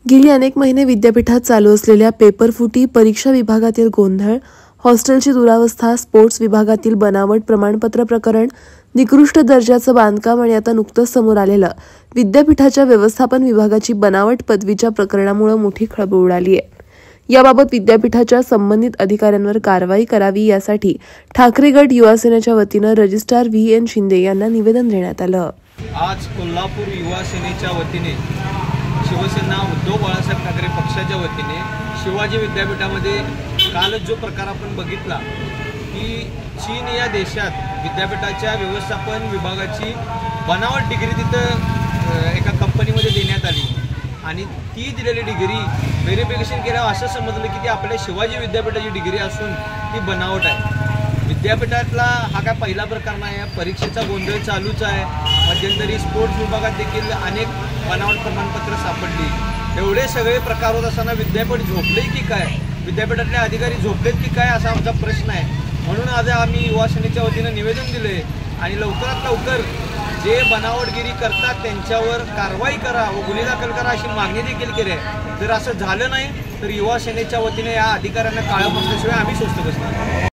गेली अनेक महिने विद्यापीठात चालू असलेल्या पेपरफुटी, परीक्षा विभागातील गोंधळ, हॉस्टेलची दुरावस्था, स्पोर्ट्स विभागातील बनावट प्रमाणपत्र प्रकरण, निकृष्ट दर्जाचं बांधकाम आणि आता नुकतंच समोर आलेलं विद्यापीठाच्या व्यवस्थापन विभागाची बनावट पदवीच्या प्रकरणामुळे मोठी खळबळ उडाली आहे। याबाबत विद्यापीठाच्या संबंधित अधिकाऱ्यांवर कारवाई करावी यासाठी ठाकरे गट युवा सेनेच्या वतीनं रजिस्ट्रार VN शिंदे यांना निवेदन देण्यात आलं। आज कोल्हापूर युवा सेनेच्या वतीने शिवसेना उद्धव बाळासाहेब ठाकरे पक्षाच्या वतीने शिवाजी विद्यापीठामध्ये कालच जो प्रकार आपण बघितला की चीन या देशात विद्यापीठाच्या व्यवस्थापन विभागाची बनावट डिग्री तिथं एका कंपनीमध्ये देण्यात आली आणि ती दिलेली डिग्री व्हेरिफिकेशन केल्यावर असं समजलं की ती आपल्या शिवाजी विद्यापीठाची डिग्री असून ती बनावट आहे। विद्यापीठातला हा काय पहिला प्रकार नाही, परीक्षेचा गोंधळ चालूच आहे। मध्यंतरी स्पोर्ट्स विभागात देखील अनेक बनावट प्रमाणपत्र सापडली। एवढे सगळे प्रकार होत असताना विद्यापीठ झोपले की काय, विद्यापीठातले अधिकारी झोपलेत की काय असा आमचा प्रश्न आहे। म्हणून आज आम्ही युवा सेनेच्या वतीनं निवेदन दिले आणि लवकरात लवकर जे बनावटगिरी करतात त्यांच्यावर कारवाई करा व गुन्हे दाखल करा अशी मागणी देखील केली आहे। जर असं झालं नाही तर युवा सेनेच्या वतीने या अधिकाऱ्यांना काळं बसल्याशिवाय आम्ही स्वस्थ बसणार।